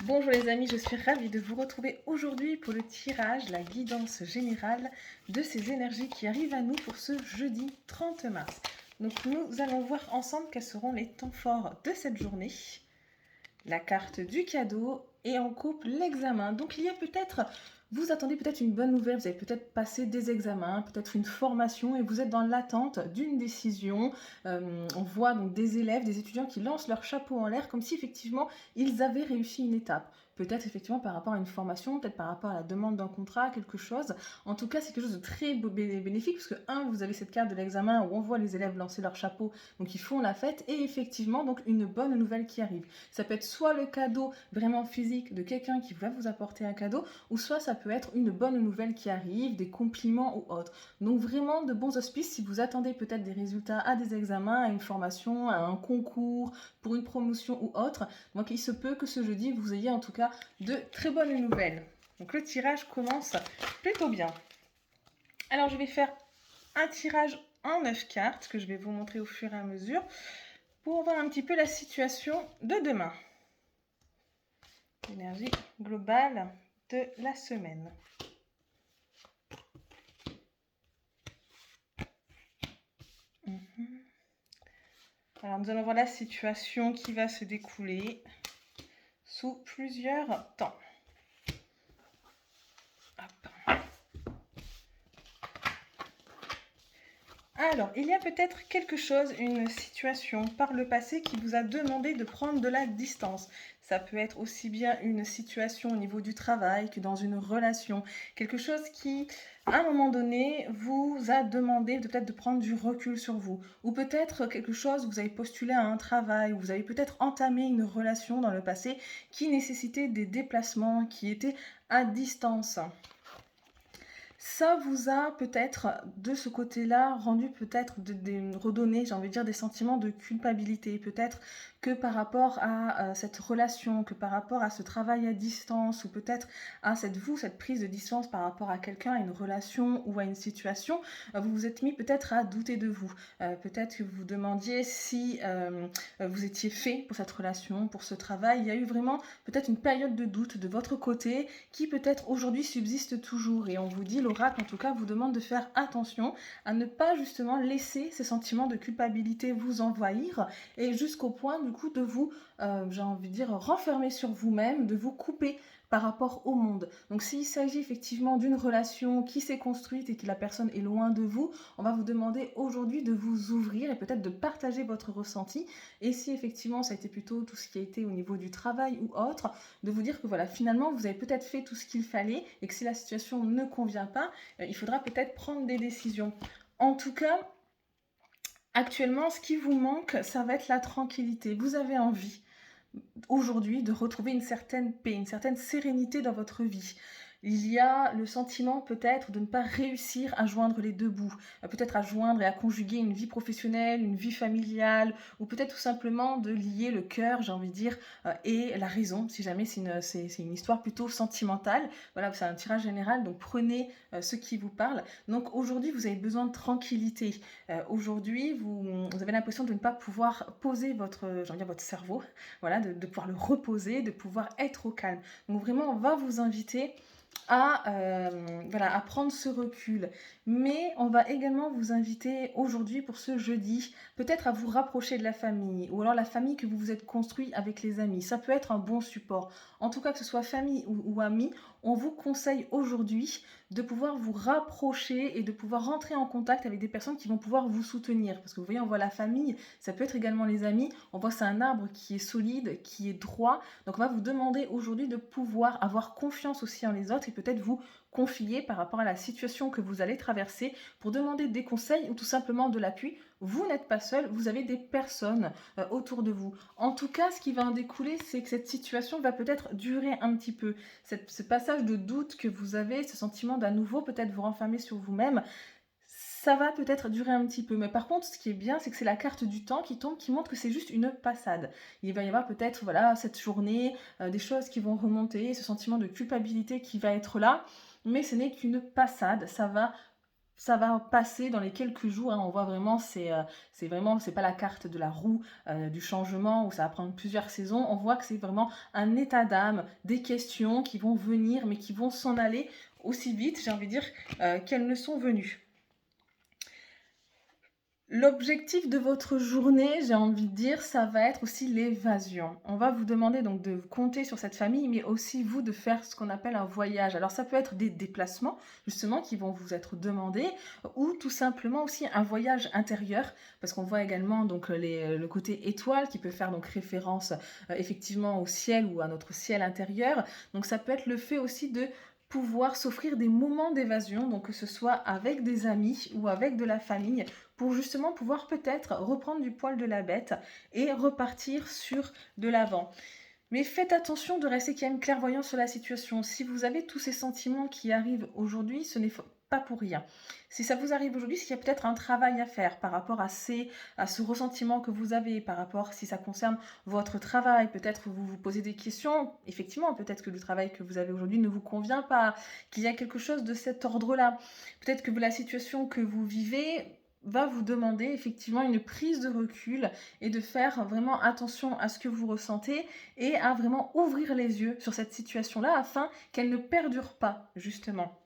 Bonjour les amis, je suis ravie de vous retrouver aujourd'hui pour le tirage, la guidance générale de ces énergies qui arrivent à nous pour ce jeudi 30 mars. Donc nous allons voir ensemble quels seront les temps forts de cette journée, la carte du cadeau et en couple l'examen. Donc il y a peut-être, vous attendez peut-être une bonne nouvelle, vous avez peut-être passé des examens, peut-être une formation et vous êtes dans l'attente d'une décision. On voit donc des élèves, des étudiants qui lancent leur chapeau en l'air comme si effectivement ils avaient réussi une étape. Peut-être effectivement par rapport à une formation, peut-être par rapport à la demande d'un contrat, quelque chose. En tout cas, c'est quelque chose de très bénéfique parce que, vous avez cette carte de l'examen où on voit les élèves lancer leur chapeau, donc ils font la fête et effectivement, donc une bonne nouvelle qui arrive. Ça peut être soit le cadeau vraiment physique de quelqu'un qui va vous apporter un cadeau, ou soit ça peut être une bonne nouvelle qui arrive, des compliments ou autre. Donc vraiment de bons auspices si vous attendez peut-être des résultats à des examens, à une formation, à un concours, pour une promotion ou autre. Donc il se peut que ce jeudi, vous ayez en tout cas de très bonnes nouvelles. Donc le tirage commence plutôt bien. Alors je vais faire un tirage en 9 cartes que je vais vous montrer au fur et à mesure pour voir un petit peu la situation de demain. L'énergie globale de la semaine. Alors nous allons voir la situation qui va se découler sous plusieurs temps. Hop. Alors, il y a peut-être quelque chose, une situation par le passé qui vous a demandé de prendre de la distance. Ça peut être aussi bien une situation au niveau du travail que dans une relation. Quelque chose qui, à un moment donné, vous a demandé peut-être de prendre du recul sur vous. Ou peut-être quelque chose, vous avez postulé à un travail, ou vous avez peut-être entamé une relation dans le passé qui nécessitait des déplacements, qui étaient à distance. Ça vous a peut-être, de ce côté-là, rendu peut-être, redonné, j'ai envie de dire, des sentiments de culpabilité. Peut-être que par rapport à cette relation, que par rapport à ce travail à distance, ou peut-être à cette prise de distance par rapport à quelqu'un, à une relation ou à une situation, vous vous êtes mis peut-être à douter de vous. Peut-être que vous vous demandiez si vous étiez fait pour cette relation, pour ce travail. Il y a eu vraiment peut-être une période de doute de votre côté qui peut-être aujourd'hui subsiste toujours. Et on vous dit, l'oracle en tout cas vous demande de faire attention à ne pas justement laisser ces sentiments de culpabilité vous envahir et jusqu'au point du coup de vous, j'ai envie de dire, renfermer sur vous-même, de vous couper par rapport au monde. Donc s'il s'agit effectivement d'une relation qui s'est construite et que la personne est loin de vous, on va vous demander aujourd'hui de vous ouvrir et peut-être de partager votre ressenti. Et si effectivement ça a été plutôt tout ce qui a été au niveau du travail ou autre, de vous dire que voilà, finalement vous avez peut-être fait tout ce qu'il fallait et que si la situation ne convient pas, il faudra peut-être prendre des décisions. En tout cas, actuellement, ce qui vous manque, ça va être la tranquillité. Vous avez envie aujourd'hui de retrouver une certaine paix, une certaine sérénité dans votre vie. Il y a le sentiment peut-être de ne pas réussir à joindre les deux bouts, peut-être à joindre et à conjuguer une vie professionnelle, une vie familiale, ou peut-être tout simplement de lier le cœur, j'ai envie de dire, et la raison, si jamais c'est une histoire plutôt sentimentale. Voilà, c'est un tirage général, donc prenez ce qui vous parle. Donc aujourd'hui, vous avez besoin de tranquillité. Aujourd'hui, vous avez l'impression de ne pas pouvoir poser votre cerveau, voilà, de pouvoir le reposer, de pouvoir être au calme. Donc vraiment, on va vous inviter à prendre ce recul. Mais on va également vous inviter aujourd'hui pour ce jeudi, peut-être à vous rapprocher de la famille, ou alors la famille que vous vous êtes construit avec les amis. Ça peut être un bon support. En tout cas, que ce soit famille ou amis, on vous conseille aujourd'hui de pouvoir vous rapprocher et de pouvoir rentrer en contact avec des personnes qui vont pouvoir vous soutenir. Parce que vous voyez, on voit la famille, ça peut être également les amis. On voit c'est un arbre qui est solide, qui est droit. Donc on va vous demander aujourd'hui de pouvoir avoir confiance aussi en les autres et peut-être vous confier par rapport à la situation que vous allez traverser pour demander des conseils ou tout simplement de l'appui. Vous n'êtes pas seul, vous avez des personnes autour de vous. En tout cas, ce qui va en découler, c'est que cette situation va peut-être durer un petit peu. Ce passage de doute que vous avez, ce sentiment d'à nouveau peut-être vous renfermer sur vous-même, ça va peut-être durer un petit peu. Mais par contre, ce qui est bien, c'est que c'est la carte du temps qui tombe, qui montre que c'est juste une passade. Il va y avoir peut-être, voilà, cette journée, des choses qui vont remonter, ce sentiment de culpabilité qui va être là, mais ce n'est qu'une passade. Ça va ça va passer dans les quelques jours, hein. On voit vraiment, c'est pas la carte de la roue du changement où ça va prendre plusieurs saisons. On voit que c'est vraiment un état d'âme, des questions qui vont venir, mais qui vont s'en aller aussi vite, j'ai envie de dire, qu'elles ne sont venues. L'objectif de votre journée, j'ai envie de dire, ça va être aussi l'évasion. On va vous demander donc de compter sur cette famille, mais aussi vous de faire ce qu'on appelle un voyage. Alors ça peut être des déplacements, justement, qui vont vous être demandés, ou tout simplement aussi un voyage intérieur, parce qu'on voit également donc le côté étoile qui peut faire donc référence effectivement au ciel ou à notre ciel intérieur. Donc ça peut être le fait aussi de pouvoir s'offrir des moments d'évasion, donc que ce soit avec des amis ou avec de la famille, pour justement pouvoir peut-être reprendre du poil de la bête et repartir sur de l'avant. Mais faites attention de rester quand même clairvoyant sur la situation. Si vous avez tous ces sentiments qui arrivent aujourd'hui, ce n'est pas pour rien. Si ça vous arrive aujourd'hui, c'est qu'il y a peut-être un travail à faire par rapport à ce ressentiment que vous avez, par rapport si ça concerne votre travail. Peut-être que vous vous posez des questions. Effectivement, peut-être que le travail que vous avez aujourd'hui ne vous convient pas, qu'il y a quelque chose de cet ordre-là. Peut-être que la situation que vous vivez va vous demander effectivement une prise de recul et de faire vraiment attention à ce que vous ressentez et à vraiment ouvrir les yeux sur cette situation-là afin qu'elle ne perdure pas, justement.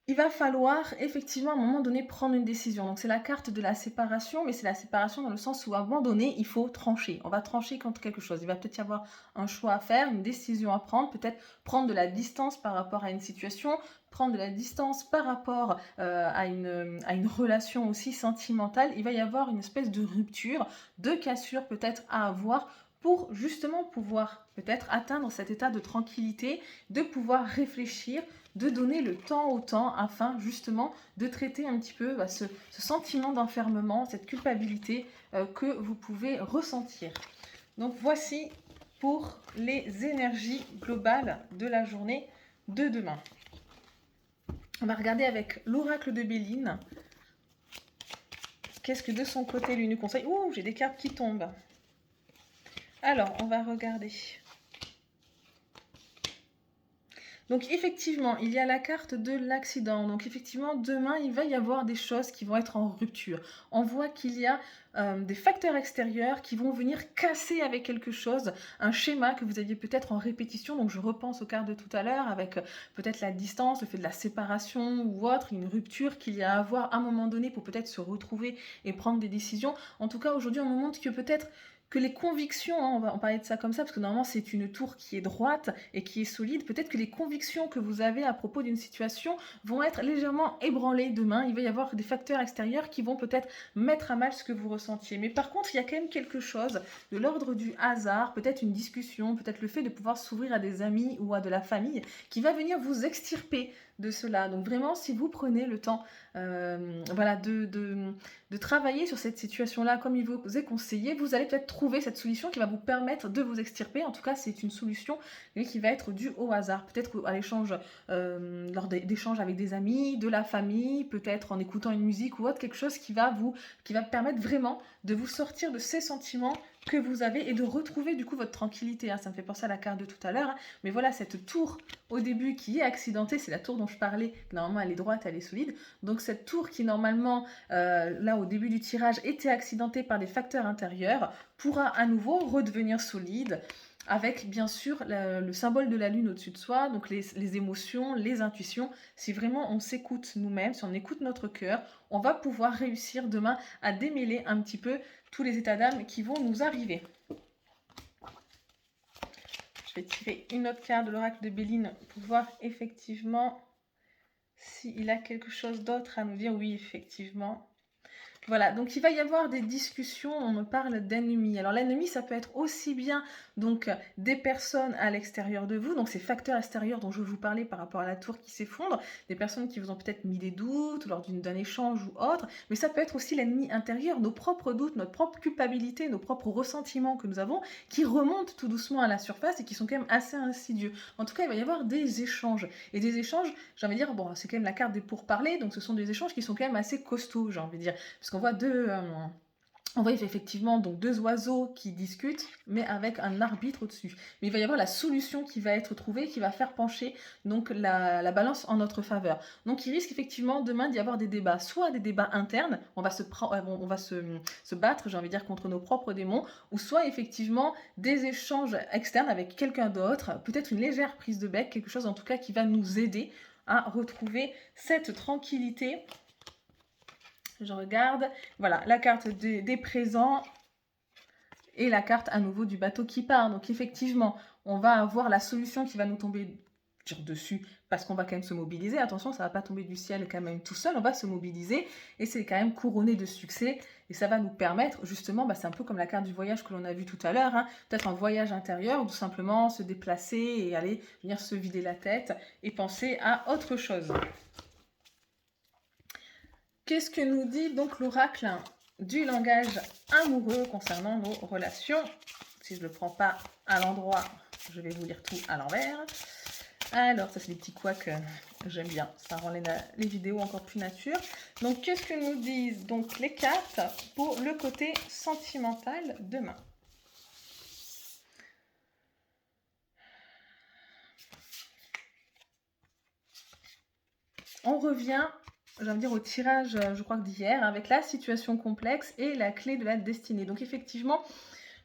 Il va falloir effectivement à un moment donné prendre une décision. Donc c'est la carte de la séparation, mais c'est la séparation dans le sens où à un moment donné, il faut trancher. On va trancher contre quelque chose. Il va peut-être y avoir un choix à faire, une décision à prendre, peut-être prendre de la distance par rapport à une situation, prendre de la distance par rapport à une relation aussi sentimentale. Il va y avoir une espèce de rupture, de cassure peut-être à avoir pour justement pouvoir peut-être atteindre cet état de tranquillité, de pouvoir réfléchir, de donner le temps au temps afin justement de traiter un petit peu ce sentiment d'enfermement, cette culpabilité que vous pouvez ressentir. Donc voici pour les énergies globales de la journée de demain. On va regarder avec l'oracle de Béline. Qu'est-ce que de son côté lui nous conseille? Ouh, j'ai des cartes qui tombent. Alors, on va regarder. Donc effectivement, il y a la carte de l'accident. Donc effectivement, demain, il va y avoir des choses qui vont être en rupture. On voit qu'il y a des facteurs extérieurs qui vont venir casser avec quelque chose, un schéma que vous aviez peut-être en répétition. Donc je repense aux cartes de tout à l'heure avec peut-être la distance, le fait de la séparation ou autre, une rupture qu'il y a à avoir à un moment donné pour peut-être se retrouver et prendre des décisions. En tout cas, aujourd'hui, on me montre que peut-être que les convictions, hein, on va en parler de ça comme ça, parce que normalement c'est une tour qui est droite et qui est solide, peut-être que les convictions que vous avez à propos d'une situation vont être légèrement ébranlées demain, il va y avoir des facteurs extérieurs qui vont peut-être mettre à mal ce que vous ressentiez. Mais par contre, il y a quand même quelque chose de l'ordre du hasard, peut-être une discussion, peut-être le fait de pouvoir s'ouvrir à des amis ou à de la famille, qui va venir vous extirper de cela. Donc vraiment, si vous prenez le temps voilà, de travailler sur cette situation-là comme il vous est conseillé, vous allez peut-être trouver cette solution qui va vous permettre de vous extirper. En tout cas, c'est une solution qui va être due au hasard. Peut-être à l'échange, lors d'échanges avec des amis, de la famille, peut-être en écoutant une musique ou autre, quelque chose qui va permettre vraiment de vous sortir de ces sentiments que vous avez et de retrouver du coup votre tranquillité. Ça me fait penser à la carte de tout à l'heure. Mais voilà, cette tour au début qui est accidentée, c'est la tour dont je parlais. Normalement, elle est droite, elle est solide. Donc cette tour qui normalement, là au début du tirage, était accidentée par des facteurs intérieurs, pourra à nouveau redevenir solide avec bien sûr le symbole de la lune au-dessus de soi, donc les émotions, les intuitions. Si vraiment on s'écoute nous-mêmes, si on écoute notre cœur, on va pouvoir réussir demain à démêler un petit peu tous les états d'âme qui vont nous arriver. Je vais tirer une autre carte de l'oracle de Béline pour voir effectivement s'il a quelque chose d'autre à nous dire. Oui, effectivement. Voilà, donc il va y avoir des discussions, on me parle d'ennemis. Alors l'ennemi, ça peut être aussi bien donc des personnes à l'extérieur de vous, donc ces facteurs extérieurs dont je vous parlais par rapport à la tour qui s'effondre, des personnes qui vous ont peut-être mis des doutes lors d'un échange ou autre, mais ça peut être aussi l'ennemi intérieur, nos propres doutes, notre propre culpabilité, nos propres ressentiments que nous avons, qui remontent tout doucement à la surface et qui sont quand même assez insidieux. En tout cas, il va y avoir des échanges. Et des échanges, j'ai envie de dire, bon, c'est quand même la carte des pourparlers, donc ce sont des échanges qui sont quand même assez costauds, j'ai envie de dire. Parce qu'on voit on voit effectivement donc deux oiseaux qui discutent, mais avec un arbitre au-dessus. Mais il va y avoir la solution qui va être trouvée, qui va faire pencher donc la balance en notre faveur. Donc il risque effectivement demain d'y avoir des débats, soit des débats internes, on va se battre, j'ai envie de dire, contre nos propres démons, ou soit effectivement des échanges externes avec quelqu'un d'autre, peut-être une légère prise de bec, quelque chose en tout cas qui va nous aider à retrouver cette tranquillité. Je regarde, voilà, la carte des présents et la carte à nouveau du bateau qui part. Donc effectivement, on va avoir la solution qui va nous tomber dessus parce qu'on va quand même se mobiliser. Attention, ça ne va pas tomber du ciel quand même tout seul, on va se mobiliser et c'est quand même couronné de succès et ça va nous permettre justement, c'est un peu comme la carte du voyage que l'on a vu tout à l'heure, hein, peut-être un voyage intérieur ou tout simplement se déplacer et aller venir se vider la tête et penser à autre chose. Qu'est-ce que nous dit donc l'oracle du langage amoureux concernant nos relations? Si je ne le prends pas à l'endroit, je vais vous lire tout à l'envers. Alors, ça c'est des petits couacs que j'aime bien. Ça rend les vidéos encore plus nature. Donc, qu'est-ce que nous disent donc les cartes pour le côté sentimental demain? On revient, j'ai envie de dire, au tirage, je crois que d'hier, avec la situation complexe et la clé de la destinée. Donc effectivement,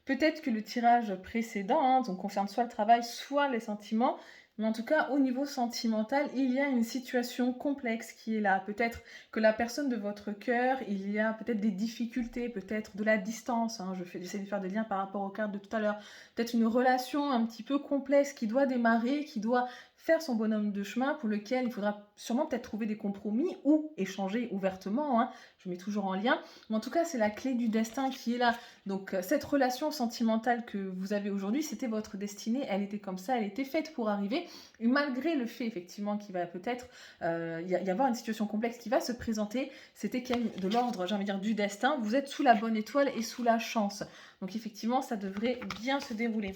peut-être que le tirage précédent donc concerne soit le travail, soit les sentiments, mais en tout cas, au niveau sentimental, il y a une situation complexe qui est là. Peut-être que la personne de votre cœur, il y a peut-être des difficultés, peut-être de la distance. J'essaie de faire des liens par rapport aux cartes de tout à l'heure. Peut-être une relation un petit peu complexe qui doit démarrer, qui doit faire son bonhomme de chemin, pour lequel il faudra sûrement peut-être trouver des compromis ou échanger ouvertement. Je mets toujours en lien. Mais en tout cas, c'est la clé du destin qui est là. Donc, cette relation sentimentale que vous avez aujourd'hui, c'était votre destinée. Elle était comme ça, elle était faite pour arriver. Et malgré le fait, effectivement, qu'il va peut-être y avoir une situation complexe qui va se présenter, c'était quand même de l'ordre, j'ai envie de dire, du destin. Vous êtes sous la bonne étoile et sous la chance. Donc, effectivement, ça devrait bien se dérouler.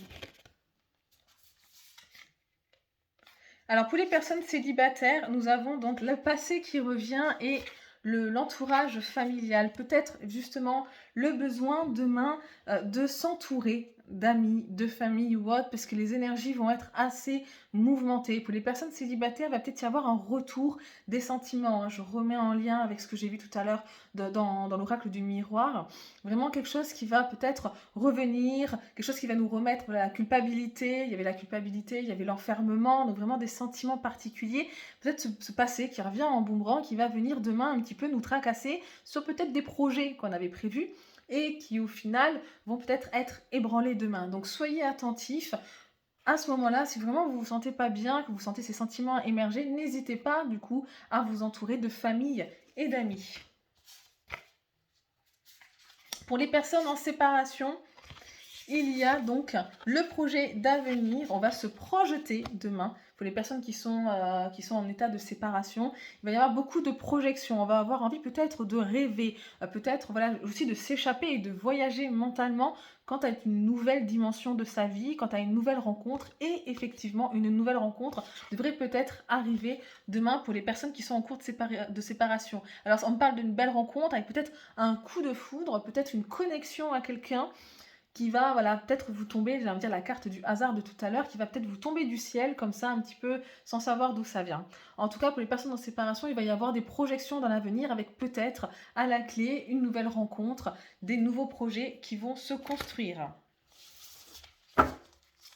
Alors, pour les personnes célibataires, nous avons donc le passé qui revient et l'entourage familial. Peut-être justement le besoin demain de s'entourer d'amis, de famille ou autre, parce que les énergies vont être assez mouvementées. Pour les personnes célibataires, il va peut-être y avoir un retour des sentiments. Je remets en lien avec ce que j'ai vu tout à l'heure dans l'oracle du miroir. Vraiment quelque chose qui va peut-être revenir, quelque chose qui va nous remettre la culpabilité. Il y avait la culpabilité, il y avait l'enfermement, donc vraiment des sentiments particuliers. Peut-être ce passé qui revient en boomerang, qui va venir demain un petit peu nous tracasser sur peut-être des projets qu'on avait prévus et qui au final vont peut-être être ébranlés demain. Donc soyez attentifs. À ce moment-là, si vraiment vous vous sentez pas bien, que vous sentez ces sentiments émerger, n'hésitez pas du coup à vous entourer de famille et d'amis. Pour les personnes en séparation, il y a donc le projet d'avenir. On va se projeter demain. Pour les personnes qui sont en état de séparation, il va y avoir beaucoup de projections. On va avoir envie peut-être de rêver, peut-être aussi de s'échapper et de voyager mentalement quant à une nouvelle dimension de sa vie, quant à une nouvelle rencontre. Et effectivement, une nouvelle rencontre devrait peut-être arriver demain pour les personnes qui sont en cours de séparation. Alors, on parle d'une belle rencontre avec peut-être un coup de foudre, peut-être une connexion à quelqu'un qui va peut-être vous tomber, j'ai envie de dire la carte du hasard de tout à l'heure, qui va peut-être vous tomber du ciel comme ça un petit peu sans savoir d'où ça vient. En tout cas, pour les personnes en séparation, il va y avoir des projections dans l'avenir avec peut-être à la clé une nouvelle rencontre, des nouveaux projets qui vont se construire.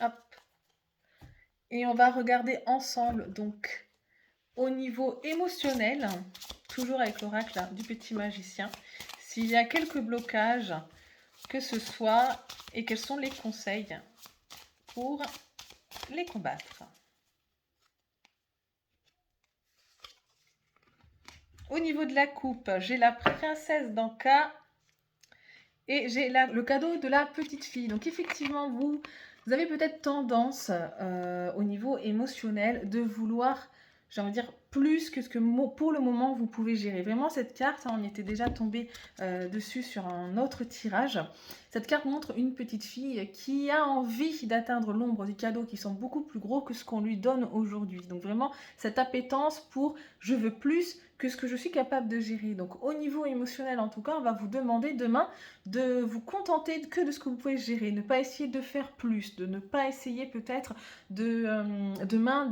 Hop. Et on va regarder ensemble donc au niveau émotionnel, toujours avec l'oracle du petit magicien, s'il y a quelques blocages que ce soit et quels sont les conseils pour les combattre. Au niveau de la coupe, j'ai la princesse d'Anka et j'ai le cadeau de la petite fille. Donc effectivement, vous avez peut-être tendance au niveau émotionnel de vouloir, j'ai envie de dire, plus que ce que pour le moment vous pouvez gérer. Vraiment cette carte, on était déjà tombé dessus sur un autre tirage. Cette carte montre une petite fille qui a envie d'atteindre l'ombre du cadeau qui sont beaucoup plus gros que ce qu'on lui donne aujourd'hui. Donc vraiment cette appétence pour je veux plus que ce que je suis capable de gérer. Donc au niveau émotionnel en tout cas, on va vous demander demain de vous contenter que de ce que vous pouvez gérer, ne pas essayer de faire plus, de ne pas essayer peut-être demain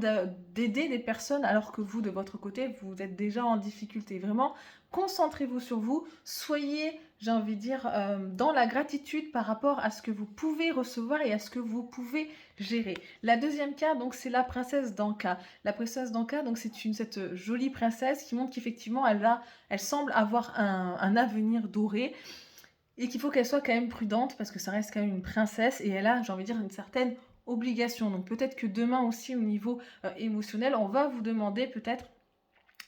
d'aider des personnes alors que vous de votre côté vous êtes déjà en difficulté. Vraiment concentrez-vous sur vous, soyez, j'ai envie de dire, dans la gratitude par rapport à ce que vous pouvez recevoir et à ce que vous pouvez gérer. La deuxième carte, donc, c'est la princesse d'Anka. La princesse d'Anka, donc, c'est cette jolie princesse qui montre qu'effectivement, elle semble avoir un avenir doré et qu'il faut qu'elle soit quand même prudente parce que ça reste quand même une princesse et elle a, j'ai envie de dire, une certaine obligation. Donc, peut-être que demain aussi, au niveau émotionnel, on va vous demander peut-être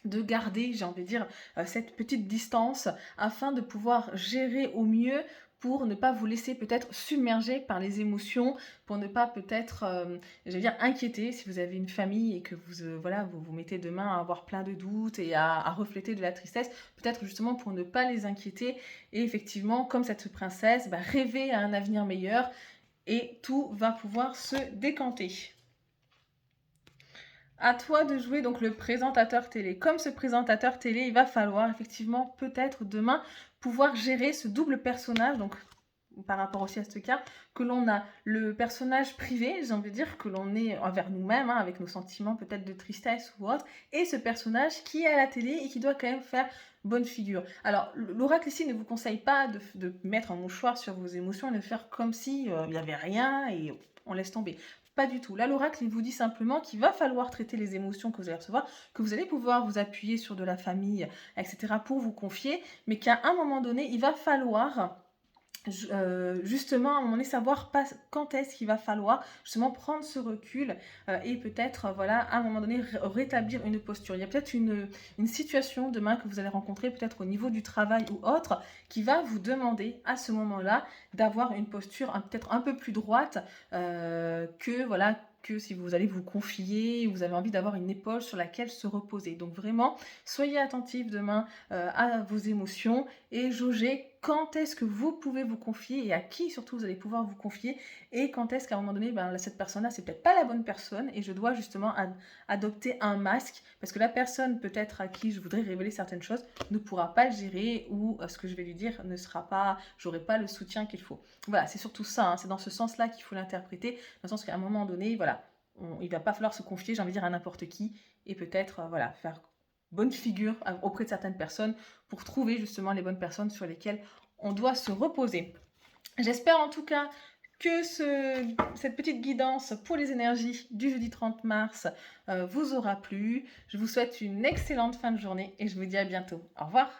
de garder, j'ai envie de dire, cette petite distance afin de pouvoir gérer au mieux pour ne pas vous laisser peut-être submerger par les émotions, pour ne pas peut-être, je veux dire, inquiéter si vous avez une famille et que vous mettez demain à avoir plein de doutes et à refléter de la tristesse, peut-être justement pour ne pas les inquiéter et effectivement, comme cette princesse, rêver à un avenir meilleur et tout va pouvoir se décanter. À toi de jouer donc le présentateur télé. Comme ce présentateur télé, il va falloir effectivement peut-être demain pouvoir gérer ce double personnage, donc par rapport aussi à ce cas, que l'on a le personnage privé, j'ai envie de dire, que l'on est envers nous-mêmes, avec nos sentiments peut-être de tristesse ou autre, et ce personnage qui est à la télé et qui doit quand même faire bonne figure. Alors, l'oracle ici ne vous conseille pas de mettre un mouchoir sur vos émotions et de faire comme si il n'y avait rien et on laisse tomber. Pas du tout. Là, l'oracle, il vous dit simplement qu'il va falloir traiter les émotions que vous allez recevoir, que vous allez pouvoir vous appuyer sur de la famille, etc., pour vous confier, mais qu'à un moment donné, il va falloir justement à un moment donné savoir quand est-ce qu'il va falloir justement prendre ce recul et peut-être voilà à un moment donné rétablir une posture. Il y a peut-être une situation demain que vous allez rencontrer peut-être au niveau du travail ou autre qui va vous demander à ce moment-là d'avoir une posture peut-être un peu plus droite que si vous allez vous confier, vous avez envie d'avoir une épaule sur laquelle se reposer. Donc vraiment, soyez attentifs demain à vos émotions et jaugez quand est-ce que vous pouvez vous confier et à qui surtout vous allez pouvoir vous confier et quand est-ce qu'à un moment donné, cette personne-là, c'est peut-être pas la bonne personne et je dois justement adopter un masque parce que la personne peut-être à qui je voudrais révéler certaines choses ne pourra pas le gérer ou ce que je vais lui dire ne sera pas, j'aurai pas le soutien qu'il faut. Voilà, c'est surtout ça, c'est dans ce sens-là qu'il faut l'interpréter, dans le sens qu'à un moment donné, voilà, il va pas falloir se confier, j'ai envie de dire, à n'importe qui et peut-être faire bonne figure auprès de certaines personnes pour trouver justement les bonnes personnes sur lesquelles on doit se reposer. J'espère en tout cas que cette petite guidance pour les énergies du jeudi 30 mars vous aura plu. Je vous souhaite une excellente fin de journée et je vous dis à bientôt. Au revoir.